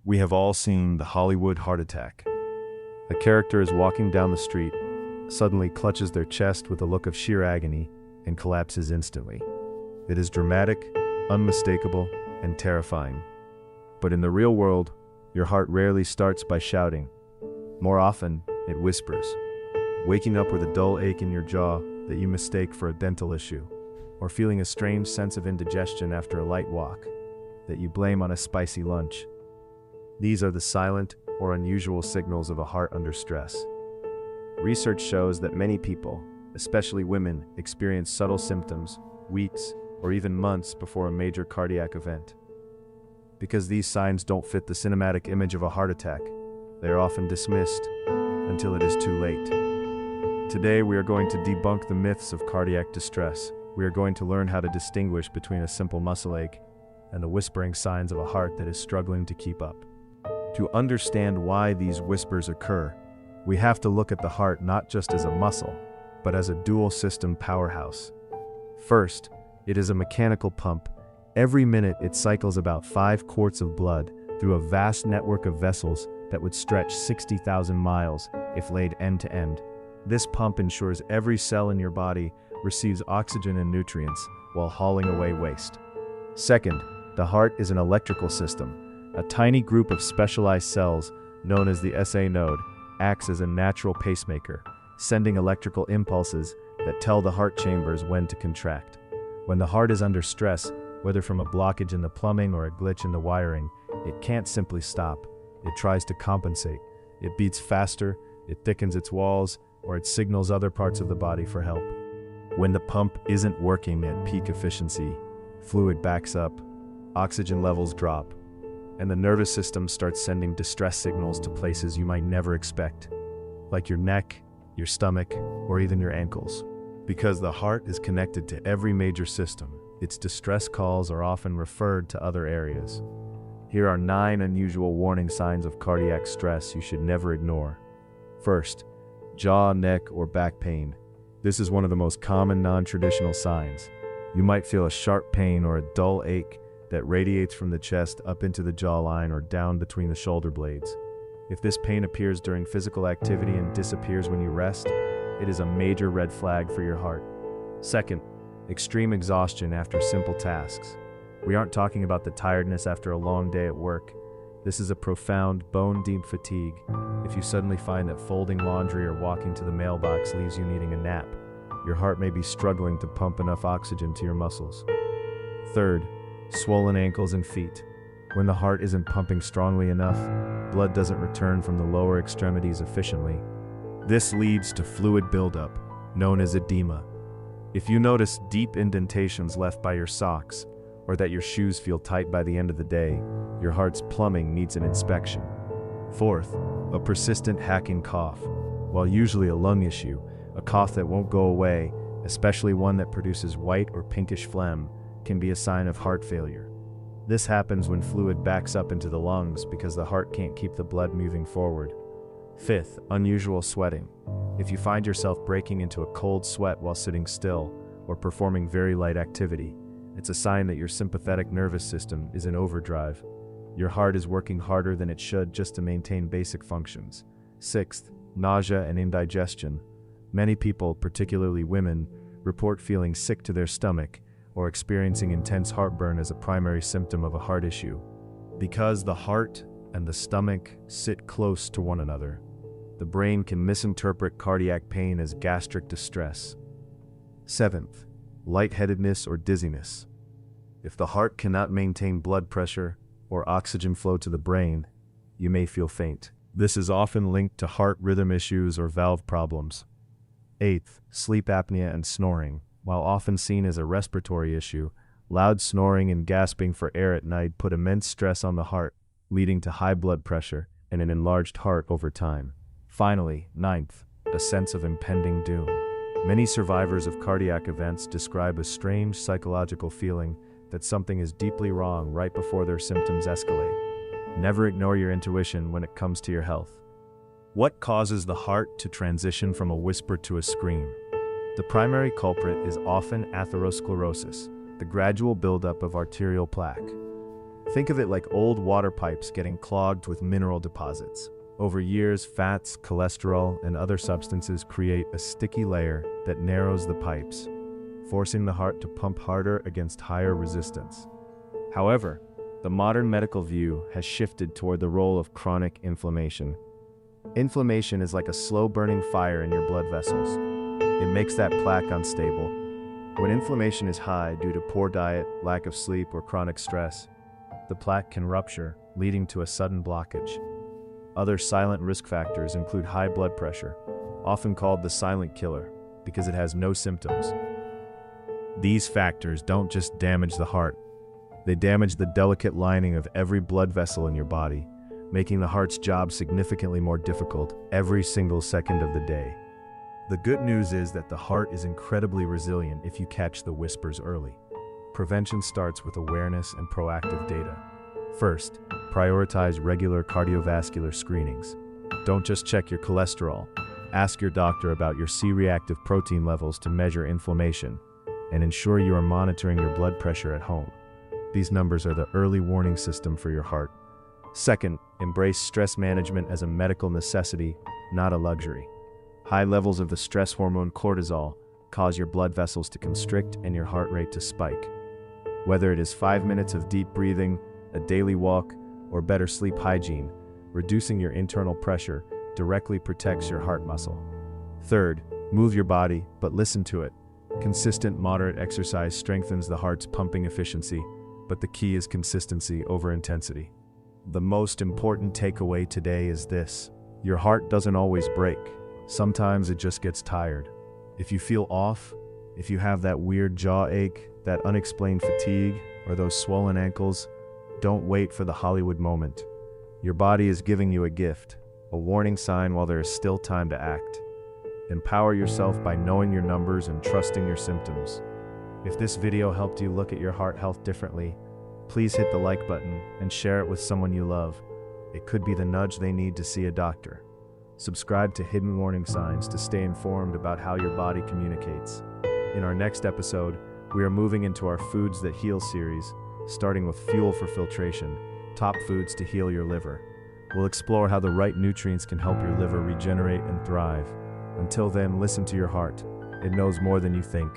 We have all seen the Hollywood heart attack. A character is walking down the street, suddenly clutches their chest with a look of sheer agony, and collapses instantly. It is dramatic, unmistakable, and terrifying. But in the real world, your heart rarely starts by shouting. More often, it whispers, waking up with a dull ache in your jaw that you mistake for a dental issue, or feeling a strange sense of indigestion after a light walk that you blame on a spicy lunch. These are the silent or unusual signals of a heart under stress. Research shows that many people, especially women, experience subtle symptoms weeks or even months before a major cardiac event. Because these signs don't fit the cinematic image of a heart attack, they are often dismissed until it is too late. Today, we are going to debunk the myths of cardiac distress. We are going to learn how to distinguish between a simple muscle ache and the whispering signs of a heart that is struggling to keep up. To understand why these whispers occur, we have to look at the heart not just as a muscle, but as a dual-system powerhouse. First, it is a mechanical pump. Every minute it cycles about 5 quarts of blood through a vast network of vessels that would stretch 60,000 miles if laid end to end. This pump ensures every cell in your body receives oxygen and nutrients while hauling away waste. Second, the heart is an electrical system. A tiny group of specialized cells, known as the SA node, acts as a natural pacemaker, sending electrical impulses that tell the heart chambers when to contract. When the heart is under stress, whether from a blockage in the plumbing or a glitch in the wiring, it can't simply stop. It tries to compensate. It beats faster, it thickens its walls, or it signals other parts of the body for help. When the pump isn't working at peak efficiency, fluid backs up, oxygen levels drop, and the nervous system starts sending distress signals to places you might never expect, like your neck, your stomach, or even your ankles. Because the heart is connected to every major system, its distress calls are often referred to other areas. Here are 9 unusual warning signs of cardiac stress you should never ignore. First, jaw, neck, or back pain. This is one of the most common non-traditional signs. You might feel a sharp pain or a dull ache that radiates from the chest up into the jawline or down between the shoulder blades. If this pain appears during physical activity and disappears when you rest, it is a major red flag for your heart. Second, extreme exhaustion after simple tasks. We aren't talking about the tiredness after a long day at work. This is a profound, bone-deep fatigue. If you suddenly find that folding laundry or walking to the mailbox leaves you needing a nap, your heart may be struggling to pump enough oxygen to your muscles. Third, swollen ankles and feet. When the heart isn't pumping strongly enough, blood doesn't return from the lower extremities efficiently. This leads to fluid buildup, known as edema. If you notice deep indentations left by your socks, or that your shoes feel tight by the end of the day, your heart's plumbing needs an inspection. Fourth, a persistent hacking cough. While usually a lung issue, a cough that won't go away, especially one that produces white or pinkish phlegm, can be a sign of heart failure. This happens when fluid backs up into the lungs because the heart can't keep the blood moving forward. Fifth, unusual sweating. If you find yourself breaking into a cold sweat while sitting still or performing very light activity, it's a sign that your sympathetic nervous system is in overdrive. Your heart is working harder than it should just to maintain basic functions. Sixth, nausea and indigestion. Many people, particularly women, report feeling sick to their stomach or experiencing intense heartburn as a primary symptom of a heart issue. Because the heart and the stomach sit close to one another, the brain can misinterpret cardiac pain as gastric distress. Seventh, lightheadedness or dizziness. If the heart cannot maintain blood pressure or oxygen flow to the brain, you may feel faint. This is often linked to heart rhythm issues or valve problems. Eighth, sleep apnea and snoring. While often seen as a respiratory issue, loud snoring and gasping for air at night put immense stress on the heart, leading to high blood pressure and an enlarged heart over time. Finally, ninth, a sense of impending doom. Many survivors of cardiac events describe a strange psychological feeling that something is deeply wrong right before their symptoms escalate. Never ignore your intuition when it comes to your health. What causes the heart to transition from a whisper to a scream? The primary culprit is often atherosclerosis, the gradual buildup of arterial plaque. Think of it like old water pipes getting clogged with mineral deposits. Over years, fats, cholesterol, and other substances create a sticky layer that narrows the pipes, forcing the heart to pump harder against higher resistance. However, the modern medical view has shifted toward the role of chronic inflammation. Inflammation is like a slow-burning fire in your blood vessels. It makes that plaque unstable. When inflammation is high due to poor diet, lack of sleep, or chronic stress, the plaque can rupture, leading to a sudden blockage. Other silent risk factors include high blood pressure, often called the silent killer, because it has no symptoms. These factors don't just damage the heart, they damage the delicate lining of every blood vessel in your body, making the heart's job significantly more difficult every single second of the day. The good news is that the heart is incredibly resilient if you catch the whispers early. Prevention starts with awareness and proactive data. First, prioritize regular cardiovascular screenings. Don't just check your cholesterol. Ask your doctor about your C-reactive protein levels to measure inflammation, and ensure you are monitoring your blood pressure at home. These numbers are the early warning system for your heart. Second, embrace stress management as a medical necessity, not a luxury. High levels of the stress hormone cortisol cause your blood vessels to constrict and your heart rate to spike. Whether it is 5 minutes of deep breathing, a daily walk, or better sleep hygiene, reducing your internal pressure directly protects your heart muscle. Third, move your body, but listen to it. Consistent, moderate exercise strengthens the heart's pumping efficiency, but the key is consistency over intensity. The most important takeaway today is this: your heart doesn't always break. Sometimes it just gets tired. If you feel off, if you have that weird jaw ache, that unexplained fatigue, or those swollen ankles, don't wait for the Hollywood moment. Your body is giving you a gift, a warning sign while there is still time to act. Empower yourself by knowing your numbers and trusting your symptoms. If this video helped you look at your heart health differently, please hit the like button and share it with someone you love. It could be the nudge they need to see a doctor. Subscribe to Hidden Warning Signs to stay informed about how your body communicates. In our next episode, we are moving into our Foods That Heal series, starting with fuel for filtration, top foods to heal your liver. We'll explore how the right nutrients can help your liver regenerate and thrive. Until then, listen to your heart. It knows more than you think.